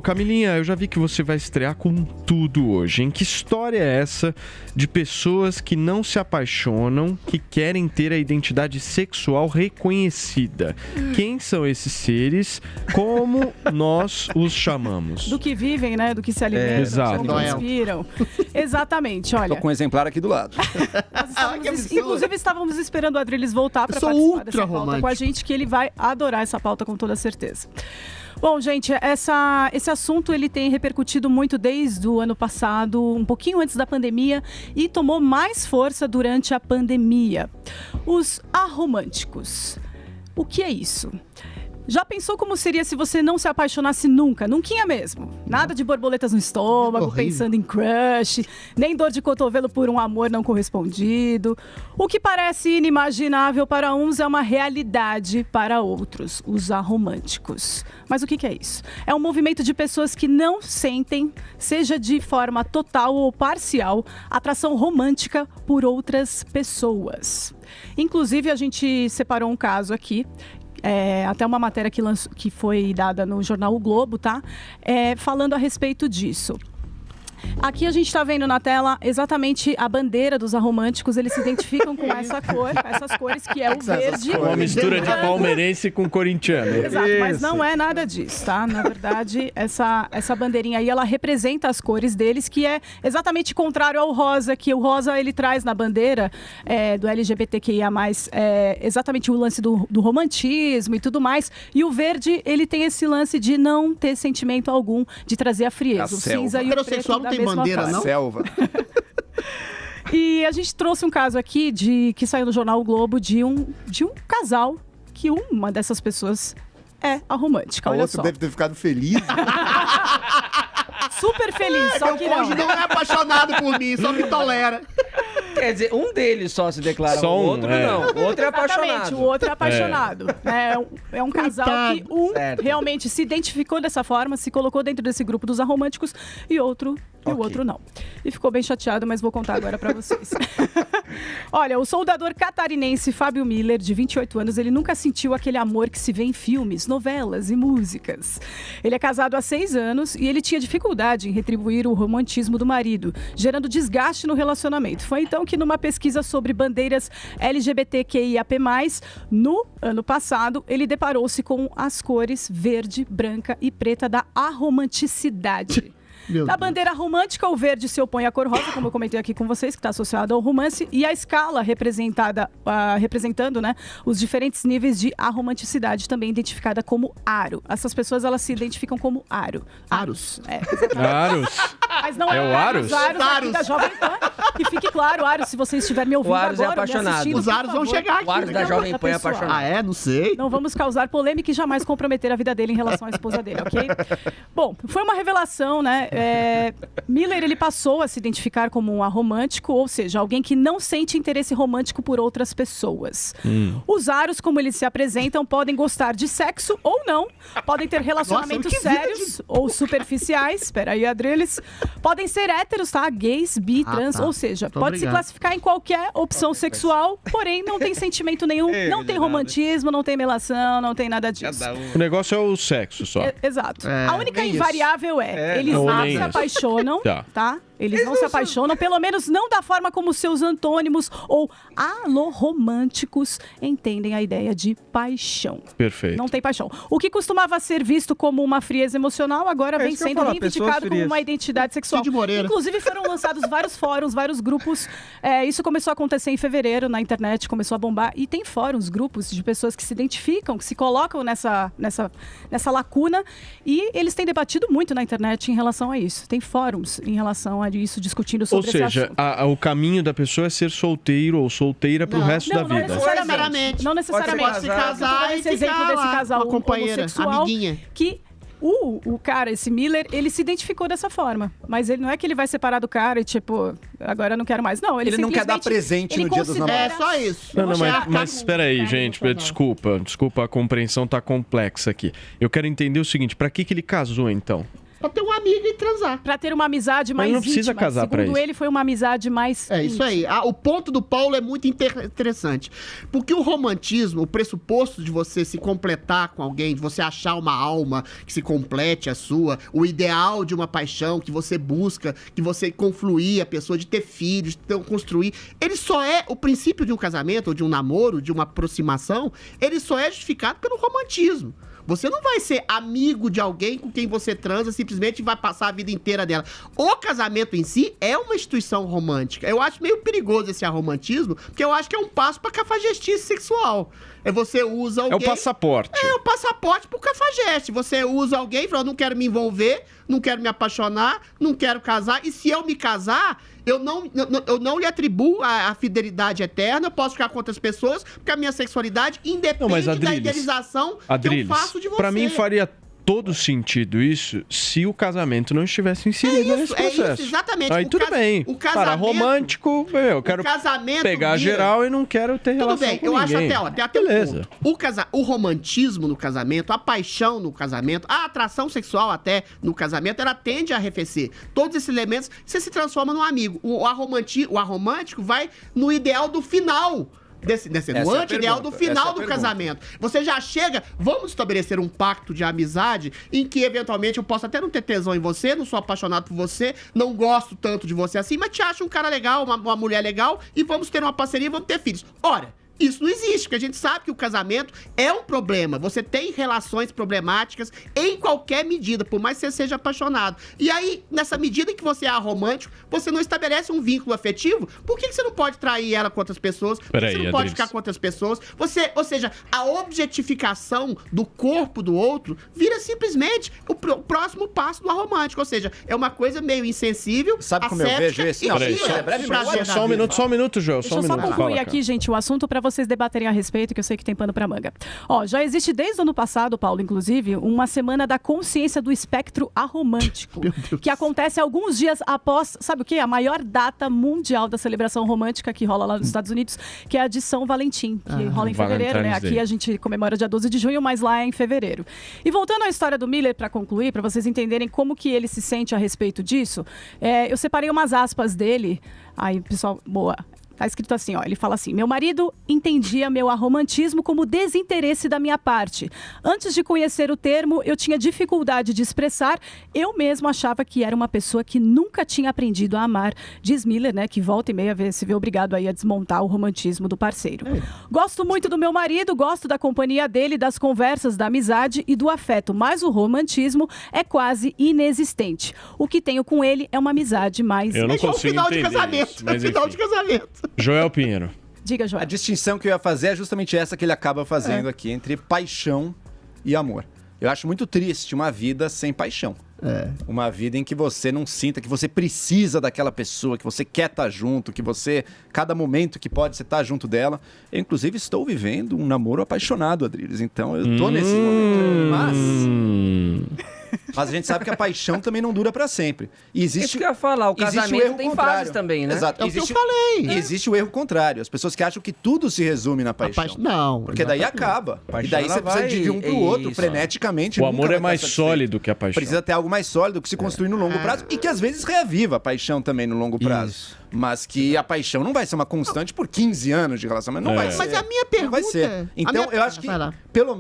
Camilinha, eu já vi que você vai estrear com tudo hoje. Em que história é essa de pessoas que não se apaixonam, que querem ter a identidade sexual reconhecida? Quem são esses seres? Como nós os chamamos? Do que vivem, né? Do que se alimentam, exato. do que respiram. Exatamente, olha. Tô com um exemplar aqui do lado. Inclusive, estávamos esperando o Adriles voltar para participar dessa pauta com a gente, que ele vai adorar essa pauta com toda certeza. Bom, gente, esse assunto ele tem repercutido muito desde o ano passado, um pouquinho antes da pandemia, e tomou mais força durante a pandemia. Os aromânticos. O que é isso? Já pensou como seria se você não se apaixonasse nunca? Nunquinha mesmo. Nada de borboletas no estômago, pensando em crush, nem dor de cotovelo por um amor não correspondido. O que parece inimaginável para uns é uma realidade para outros, os aromânticos. Mas o que é isso? É um movimento de pessoas que não sentem, seja de forma total ou parcial, atração romântica por outras pessoas. Inclusive, a gente separou um caso aqui. Até uma matéria que foi dada no jornal O Globo, tá? Falando a respeito disso. Aqui a gente está vendo na tela exatamente a bandeira dos aromânticos. Eles se identificam com essa cor, essas cores, que é o verde. Uma mistura de palmeirense com corintiano. Exato, mas não é nada disso, tá? Na verdade, essa bandeirinha aí, ela representa as cores deles, que é exatamente contrário ao rosa, que o rosa ele traz na bandeira do LGBTQIA+, exatamente o lance do romantismo e tudo mais. E o verde, ele tem esse lance de não ter sentimento algum, de trazer a frieza. O cinza e o preto da tem bandeira, não? Selva. E a gente trouxe um caso aqui que saiu no jornal O Globo de um casal que uma dessas pessoas é a romântica. Olha só. Deve ter ficado feliz. Super feliz, só que não. Não é apaixonado por mim, só me tolera. Quer dizer, um deles só se declara, Só o um, outro não. O outro é apaixonado. Exatamente, o outro é apaixonado. É um casal que realmente se identificou dessa forma, se colocou dentro desse grupo dos aromânticos e o outro não. E ficou bem chateado, mas vou contar agora pra vocês. Olha, o soldador catarinense Fábio Miller, de 28 anos, ele nunca sentiu aquele amor que se vê em filmes, novelas e músicas. Ele é casado há 6 anos e ele tinha dificuldade em retribuir o romantismo do marido, gerando desgaste no relacionamento. Foi então que numa pesquisa sobre bandeiras LGBTQIAP+, no ano passado, ele deparou-se com as cores verde, branca e preta da aromanticidade. Na bandeira romântica, o verde se opõe à cor rosa, como eu comentei aqui com vocês, que está associado ao romance, e a escala representando, né, os diferentes níveis de aromanticidade, também identificada como aro. Essas pessoas, elas se identificam como aro. Aros. Aros? Mas não é o Aros? Os Aros aqui da Jovem Pan. Que fique claro, Aros, se você estiver me ouvindo O Aros agora, é apaixonado. Os Aros vão chegar aqui. O Aros da Jovem Pan é apaixonado. Não sei. Não vamos causar polêmica e jamais comprometer a vida dele em relação à esposa dele, ok? Bom, foi uma revelação, né? Miller, ele passou a se identificar como um aromântico, ou seja, alguém que não sente interesse romântico por outras pessoas. Os aros, como eles se apresentam, podem gostar de sexo ou não, podem ter relacionamentos sérios ou superficiais, espera aí, Adriles, podem ser héteros, tá? Gays, bi, trans, ou seja, pode se classificar em qualquer opção sexual, porém não tem sentimento nenhum, não tem romantismo, não tem melação, não tem nada disso. O negócio é o sexo só. Exato. A única invariável eles não se apaixonam, tá? Eles não se apaixonam, pelo menos não da forma como seus antônimos ou aloromânticos entendem a ideia de paixão. Perfeito. Não tem paixão. O que costumava ser visto como uma frieza emocional, agora vem sendo reivindicado como uma identidade sexual. Inclusive foram lançados vários fóruns, vários grupos. Isso começou a acontecer em fevereiro na internet, começou a bombar. E tem fóruns, grupos de pessoas que se identificam, que se colocam nessa lacuna. E eles têm debatido muito na internet em relação a isso. Tem fóruns em relação a isso, discutindo sobre esse assunto. Ou seja, o caminho da pessoa é ser solteiro ou solteira pro resto da vida. Não necessariamente. Pode se casar e esse exemplo desse casal uma companheira, amiguinha. Que o cara, esse Miller, ele se identificou dessa forma. Mas ele não é que ele vai separar do cara e tipo, agora eu não quero mais. Não, ele não quer dar presente no dia dos namorados. É só isso. Não, mas espera aí, gente. Desculpa, a compreensão tá complexa aqui. Eu quero entender o seguinte, pra que ele casou então? Pra ter uma amiga e transar. Pra ter uma amizade mais não precisa íntima. casar pra Segundo isso. ele, foi uma amizade mais É isso aí. O ponto do Paulo é muito interessante. Porque o romantismo, o pressuposto de você se completar com alguém, de você achar uma alma que se complete a sua, o ideal de uma paixão que você busca, que você confluir a pessoa, de ter filhos, de construir, ele só é o princípio de um casamento, ou de um namoro, de uma aproximação, ele só é justificado pelo romantismo. Você não vai ser amigo de alguém com quem você transa, simplesmente vai passar a vida inteira dela. O casamento em si é uma instituição romântica. Eu acho meio perigoso esse arromantismo, porque eu acho que é um passo pra cafajestice sexual. Você usa alguém... É o passaporte. É o passaporte pro cafajeste. Você usa alguém e fala, não quero me envolver, não quero me apaixonar, não quero casar. E se eu me casar, eu não lhe atribuo a fidelidade eterna, eu posso ficar com outras pessoas, porque a minha sexualidade independe da idealização que eu faço de você. Pra mim faria todo sentido isso se o casamento não estivesse inserido nesse processo. É isso, exatamente. Aí tudo bem. O casamento, cara, romântico, eu quero pegar geral e não quero ter relação com ninguém. Tudo bem, eu acho até beleza. Um ponto. O romantismo no casamento, a paixão no casamento, a atração sexual até no casamento, ela tende a arrefecer. Todos esses elementos, você se transforma num amigo. O aromântico vai no no final no anti-ideal do final do casamento. Você já chega, vamos estabelecer um pacto de amizade em que, eventualmente, eu posso até não ter tesão em você, não sou apaixonado por você, não gosto tanto de você assim, mas te acho um cara legal, uma mulher legal, e vamos ter uma parceria e vamos ter filhos. Ora, isso não existe, porque a gente sabe que o casamento é um problema. Você tem relações problemáticas em qualquer medida, por mais que você seja apaixonado. E aí, nessa medida em que você é romântico, você não estabelece um vínculo afetivo, por que você não pode trair ela com outras pessoas? Por que você não pode ficar com outras pessoas? Ou seja, a objetificação do corpo do outro vira simplesmente o próximo passo do aromântico. Ou seja, é uma coisa meio insensível. Sabe como eu vejo isso? Só um minuto, Joel. Deixa eu só concluir aqui, gente, o assunto para vocês debaterem a respeito, que eu sei que tem pano para manga. Já existe desde o ano passado, Paulo, inclusive, uma semana da consciência do espectro aromântico, que acontece alguns dias após, sabe o quê? A maior data mundial da celebração romântica que rola lá nos Estados Unidos, que é a de São Valentim, que rola em fevereiro, né? Aqui a gente comemora dia 12 de junho, mas lá é em fevereiro. E voltando à história do Miller, para concluir, para vocês entenderem como que ele se sente a respeito disso, eu separei umas aspas dele. Aí, pessoal, boa. Tá escrito assim, ele fala assim: meu marido entendia meu arromantismo como desinteresse da minha parte. Antes de conhecer o termo, eu tinha dificuldade de expressar. Eu mesmo achava que era uma pessoa que nunca tinha aprendido a amar. Diz Miller, né, que volta e meia se vê obrigado aí a desmontar o romantismo do parceiro. Gosto muito do meu marido, gosto da companhia dele, das conversas, da amizade e do afeto, mas o romantismo é quase inexistente. O que tenho com ele é uma amizade mais... Eu não consigo entender isso, mas final de casamento. Joel Pinheiro. Diga, Joel. A distinção que eu ia fazer é justamente essa que ele acaba fazendo aqui, entre paixão e amor. Eu acho muito triste uma vida sem paixão. Uma vida em que você não sinta que você precisa daquela pessoa, que você quer estar junto, que você, cada momento que pode, você estar junto dela. Eu, inclusive, estou vivendo um namoro apaixonado, Adriles. Então, eu tô nesse momento. Mas a gente sabe que a paixão também não dura pra sempre. E existe, isso que eu ia falar, o casamento tem fases também, né? Exato. É o que eu falei. Existe o erro contrário. As pessoas que acham que tudo se resume na paixão. Não. Porque daí acaba. E daí você precisa de um pro outro, freneticamente. O amor é mais sólido que a paixão. Precisa ter algo mais sólido que se construir no longo prazo e que às vezes reaviva a paixão também no longo prazo. Mas que a paixão não vai ser uma constante por 15 anos de relacionamento. Não vai ser. Mas a minha pergunta... Não vai ser. Então, eu acho que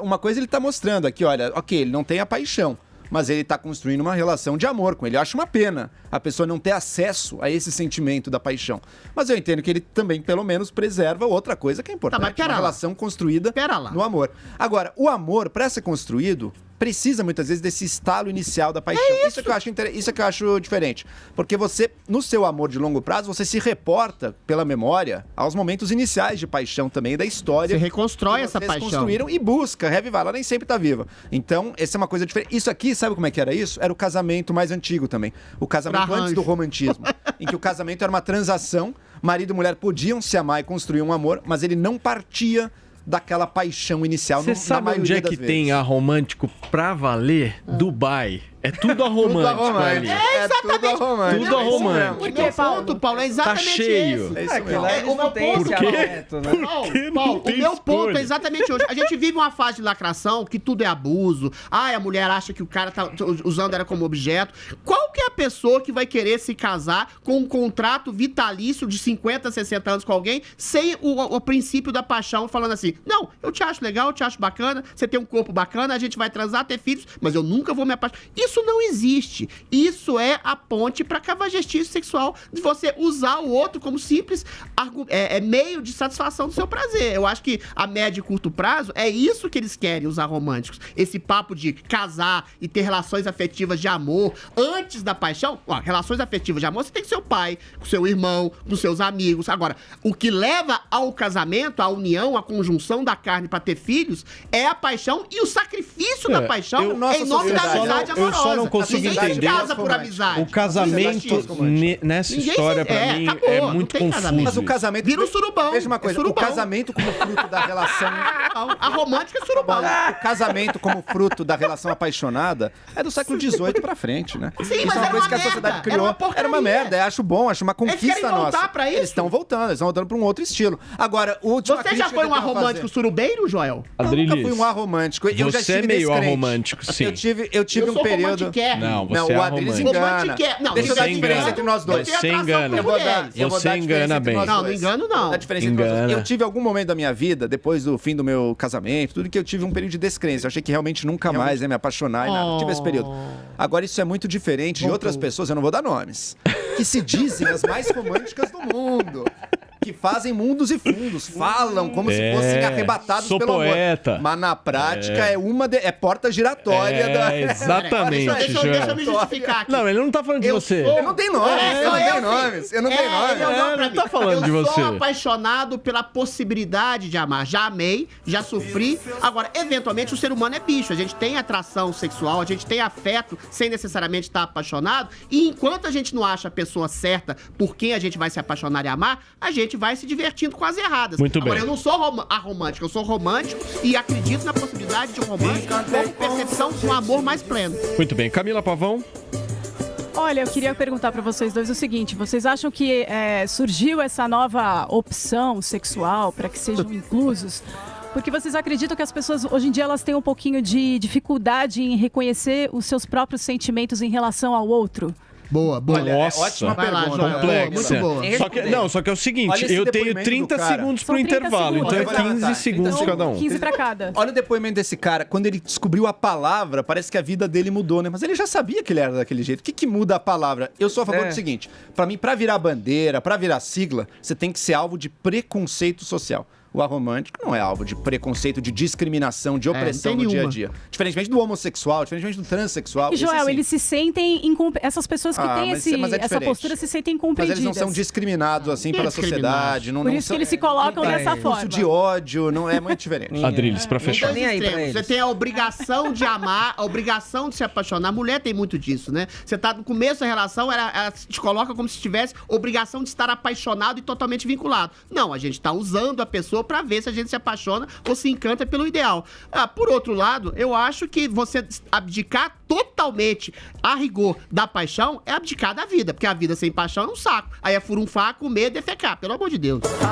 uma coisa ele tá mostrando aqui, olha, ok, ele não tem a paixão, mas ele tá construindo uma relação de amor com ele. Eu acho uma pena a pessoa não ter acesso a esse sentimento da paixão. Mas eu entendo que ele também, pelo menos, preserva outra coisa que é importante. Uma relação construída no amor. Agora, o amor, para ser construído, precisa muitas vezes desse estalo inicial da paixão. Isso é que eu acho diferente. Porque você, no seu amor de longo prazo, você se reporta pela memória aos momentos iniciais de paixão também da história. Você reconstrói essa paixão. Construíram e busca revivar. Ela nem sempre tá viva. Então, essa é uma coisa diferente. Isso aqui, sabe como é que era isso? Era o casamento mais antigo também. O casamento antes do romantismo. Em que o casamento era uma transação. Marido e mulher podiam se amar e construir um amor, mas ele não partia daquela paixão inicial. Você sabe onde é que tem aromântico pra valer? Dubai. É tudo aromântico ali. É exatamente. Tudo aromântico. Porque o ponto, Paulo, é exatamente tá cheio. esse. É que lá eles não têm esse armamento, né? Paulo, o meu ponto é exatamente hoje. A gente vive uma fase de lacração que tudo é abuso. A mulher acha que o cara tá usando ela como objeto. Qual que é a pessoa que vai querer se casar com um contrato vitalício de 50, 60 anos com alguém sem o princípio da paixão, falando assim, não, eu te acho legal, eu te acho bacana, você tem um corpo bacana, a gente vai transar, ter filhos, mas eu nunca vou me apaixonar. Isso não existe. Isso é a ponte para cavagestício sexual, de você usar o outro como simples meio de satisfação do seu prazer. Eu acho que a médio e curto prazo é isso que eles querem, os românticos. Esse papo de casar e ter relações afetivas de amor antes da paixão. Ó, relações afetivas de amor, você tem com seu pai, com seu irmão, com seus amigos. Agora, o que leva ao casamento, à união, à conjunção da carne para ter filhos, é a paixão e o sacrifício da paixão em nome da amizade amorosa. Eu só não consigo entender casa por amizade. O casamento nessa história, pra mim, é muito confuso. Mas o casamento... Vira um surubão. Veja uma coisa, o casamento como fruto da relação... A romântica é surubão. O casamento como fruto da relação apaixonada é do século XVIII pra frente, né? Sim, mas é uma coisa que a sociedade criou. Era uma merda, acho bom, acho uma conquista nossa. Pra isso? Eles estão voltando pra um outro estilo. Agora, você já foi um aromântico surubeiro, Joel? Eu nunca fui um aromântico. Eu já você é meio aromântico, sim. Eu tive um período... Não, você é aromântico. Deixa eu dar a diferença entre nós dois. Você engana. Você engana bem. Não engano não. Eu tive algum momento da minha vida, depois do fim do meu casamento, tudo que eu tive um período de descrença. Eu achei que realmente nunca mais ia me apaixonar e nada. Tive esse período. Agora, isso é muito diferente de outras pessoas, eu não vou dar nomes, que se dizem as mais românticas do mundo. Que fazem mundos e fundos, falam como se fossem arrebatados pelo poeta. amor. Mas na prática é porta giratória da... Exatamente. Deixa eu me justificar aqui. Não, ele não tá falando de você. Eu não tenho nomes, eu não tenho nomes. Ele não tá falando de você. Eu sou apaixonado pela possibilidade de amar. Já amei, já sofri. Agora, eventualmente, o ser humano é bicho. A gente tem atração sexual, a gente tem afeto sem necessariamente estar apaixonado. E enquanto a gente não acha a pessoa certa por quem a gente vai se apaixonar e amar, a gente vai se divertindo com as erradas. Muito bem. Agora, eu não sou aromântico, eu sou romântico e acredito na possibilidade de um romance como percepção de um amor mais pleno. Muito bem. Camila Pavão? Olha, eu queria perguntar para vocês dois o seguinte: vocês acham que surgiu essa nova opção sexual para que sejam inclusos? Porque vocês acreditam que as pessoas, hoje em dia, elas têm um pouquinho de dificuldade em reconhecer os seus próprios sentimentos em relação ao outro? Boa. Nossa, ótima pergunta. Complexa. Muito boa. Só que é o seguinte, eu tenho 30 segundos pro intervalo, então é 15 segundos cada um. 15 pra cada. Olha o depoimento desse cara, quando ele descobriu a palavra, parece que a vida dele mudou, né? Mas ele já sabia que ele era daquele jeito. O que muda a palavra? Eu sou a favor do seguinte, pra mim, pra virar bandeira, pra virar sigla, você tem que ser alvo de preconceito social. O aromântico não é alvo de preconceito, de discriminação, de opressão no dia a dia. Diferentemente do homossexual, diferentemente do transexual. E, Joel, eles se sentem... Essas pessoas que têm essa postura se sentem incompreendidas. Mas eles não são discriminados assim pela sociedade. Por isso que eles se colocam dessa forma. Isso de ódio não é muito diferente. Adriles, pra fechar. Você tem a obrigação de amar, a obrigação de se apaixonar. A mulher tem muito disso, né? Você tá no começo da relação, ela te coloca como se tivesse obrigação de estar apaixonado e totalmente vinculado. Não, a gente tá usando a pessoa pra ver se a gente se apaixona ou se encanta pelo ideal. Por outro lado, eu acho que você abdicar totalmente, a rigor, da paixão é abdicar da vida, porque a vida sem paixão é um saco. Aí é furunfar, comer, defecar, pelo amor de Deus.